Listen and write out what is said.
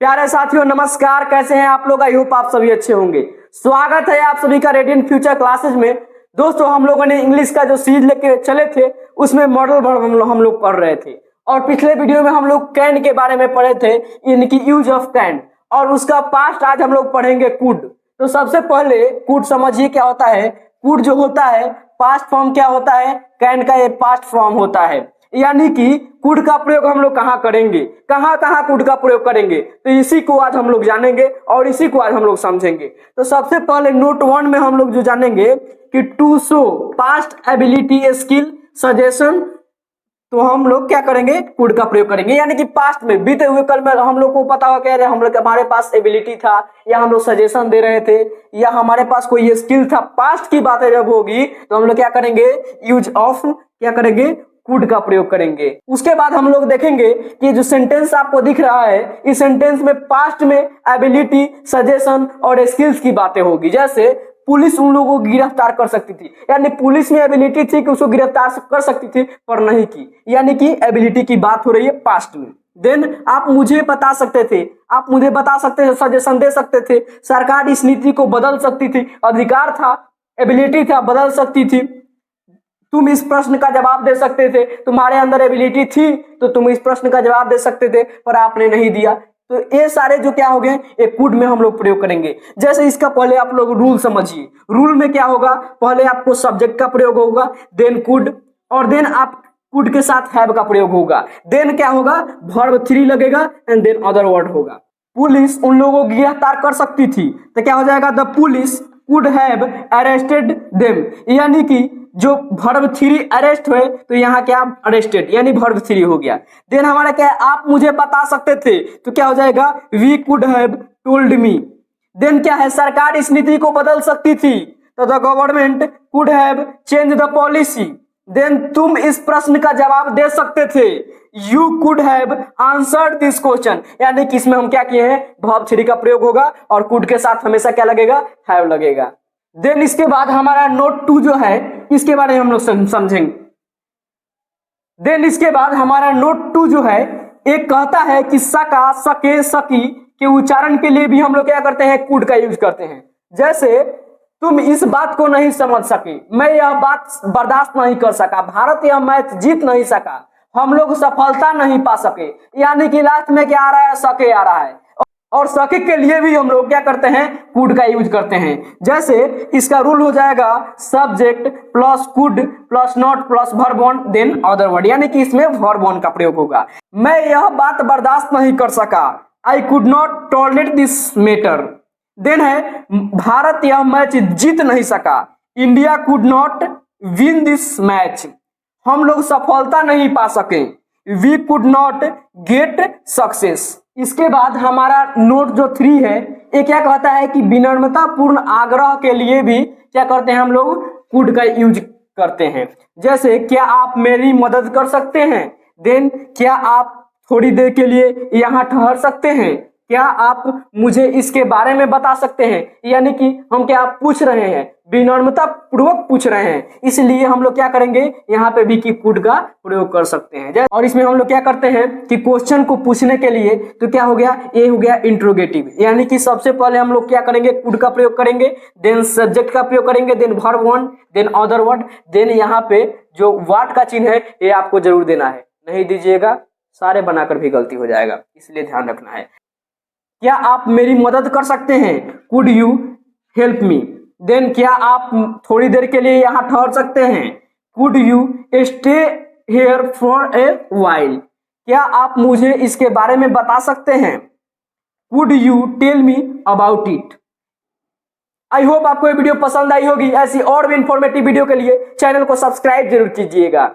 प्यारे साथियों नमस्कार, कैसे हैं आप लोग। आई होप आप सभी अच्छे होंगे। स्वागत है आप सभी का रेडियंट फ्यूचर क्लासेज में। दोस्तों हम लोगों ने इंग्लिश का जो सीरीज लेके चले थे उसमें मॉडल वर्ब हम लोग पढ़ रहे थे और पिछले वीडियो में हम लोग कैन के बारे में पढ़े थे, इनकी यूज ऑफ कैन, और उसका पास्ट आज हम लोग पढ़ेंगे कुड। तो सबसे पहले कुड समझिए क्या होता है। कुड जो होता है पास्ट फॉर्म क्या होता है, कैन का ये पास्ट फॉर्म होता है। यानी कि कुड का प्रयोग हम लोग कहाँ करेंगे, कहाँ कहाँ कुड का प्रयोग करेंगे, तो इसी को आज हम लोग जानेंगे और इसी को आज हम लोग समझेंगे। तो सबसे पहले नोट 1 में हम लोग जो जानेंगे कि to show past ability skill suggestion, तो हम लोग क्या करेंगे, कुड का प्रयोग करेंगे। यानी कि पास्ट में बीते हुए कल में हम लोग को पता होगा कह रहे हम लोग हमारे पास एबिलिटी था या हम लोग सजेशन दे रहे थे या हमारे पास कोई स्किल था। पास्ट की बातें जब होगी तो हम लोग क्या करेंगे, यूज ऑफ क्या करेंगे, कुड का प्रयोग करेंगे। उसके बाद हम लोग देखेंगे कि जो सेंटेंस आपको दिख रहा है इस सेंटेंस में पास्ट में एबिलिटी सजेशन और स्किल्स की बातें होगी। जैसे पुलिस उन लोगों को गिरफ्तार कर सकती थी, यानी पुलिस में एबिलिटी थी कि उसको गिरफ्तार कर सकती थी पर नहीं की, यानी कि एबिलिटी की बात हो रही है पास्ट में। देन आप मुझे बता सकते थे, आप मुझे बता सकते थे, सजेशन दे सकते थे, सरकार इस नीति को बदल सकती थी, अधिकार था, एबिलिटी था, बदल सकती थी। तुम इस प्रश्न का जवाब दे सकते थे, तुम्हारे अंदर एबिलिटी थी तो तुम इस प्रश्न का जवाब दे सकते थे पर आपने नहीं दिया। तो ये सारे जो क्या हो गए ये कुड में हम लोग प्रयोग करेंगे। जैसे इसका पहले आप लोग रूल समझिए। रूल में क्या होगा, पहले आपको सब्जेक्ट का प्रयोग होगा, देन कुड, और देन आप कुड के साथ हैव का प्रयोग होगा। देन क्या होगा, वर्ब 3 लगेगा एंड देन अदर वर्ड होगा। पुलिस उन लोगों को गिरफ्तार कर सकती थी तो क्या हो जाएगा, the police could have arrested them, यानी कि जो वर्ब 3 अरेस्ट हुए तो यहाँ क्या अरेस्टेड, यानी वर्ब 3 हो गया। देन हमारा क्या है, आप मुझे बता सकते थे तो क्या हो जाएगा, we could have told me. Then क्या है, सरकार इस नीति को बदल सकती थी तो the government could have change the policy. Then तुम इस प्रश्न का जवाब दे सकते थे, you could have answered this question, यानी कि इसमें हम क्या किए हैं, वर्ब 3 का प्रयोग होगा और कुड के साथ हमेशा क्या लगेगा, हैव लगेगा। देन इसके बाद हमारा नोट 2 जो है इसके बारे में हम लोग समझेंगे। देन इसके बाद हमारा नोट 2 जो है एक कहता है कि सका, सके, सकी के उच्चारण के लिए भी हम लोग क्या करते हैं, कुड का यूज करते हैं। जैसे तुम इस बात को नहीं समझ सके, मैं यह बात बर्दाश्त नहीं कर सका, भारत यह मैच जीत नहीं सका, हम लोग सफलता नहीं पा सके, यानी कि लास्ट में क्या आ रहा है, सके आ रहा है। और सके के लिए भी हम लोग क्या करते हैं, कुड का यूज करते हैं। जैसे इसका रूल हो जाएगा subject plus could plus not plus verb one then other word, यानी कि इसमें वर्ब वन का प्रयोग होगा। मैं यह बात बर्दाश्त नहीं कर सका, I could not tolerate this matter. Then है भारत यह मैच जीत नहीं सका, India could not win this match, हम लोग सफलता नहीं पा सके, we could not get success. इसके बाद हमारा नोट जो 3 है ये क्या कहता है कि विनम्रता पूर्ण आग्रह के लिए भी क्या करते हैं, हम लोग कुड का यूज करते हैं। जैसे क्या आप मेरी मदद कर सकते हैं, देन क्या आप थोड़ी देर के लिए यहाँ ठहर सकते हैं, क्या आप मुझे इसके बारे में बता सकते हैं, यानी कि हम क्या पूछ रहे हैं, विनम्रता पूर्वक पूछ रहे हैं, इसलिए हम लोग क्या करेंगे, यहाँ पे भी की कुड का प्रयोग कर सकते हैं। और इसमें हम लोग क्या करते हैं कि क्वेश्चन को पूछने के लिए तो क्या हो गया, ये हो गया इंट्रोगेटिव, यानी कि सबसे पहले हम लोग क्या करेंगे, कुड का प्रयोग करेंगे, देन सब्जेक्ट का प्रयोग करेंगे, then verb one, then other word, then यहाँ पे जो व्हाट का चिन्ह है ये आपको जरूर देना है, नहीं दीजिएगा सारे बनाकर भी गलती हो जाएगा, इसलिए ध्यान रखना है। क्या आप मेरी मदद कर सकते हैं, could you help me. Then क्या आप थोड़ी देर के लिए यहाँ ठहर सकते हैं, could you stay here for a while, क्या आप मुझे इसके बारे में बता सकते हैं, could you tell me about it. I hope आपको ये वीडियो पसंद आई होगी। ऐसी और भी इंफॉर्मेटिव वीडियो के लिए चैनल को सब्सक्राइब जरूर कीजिएगा।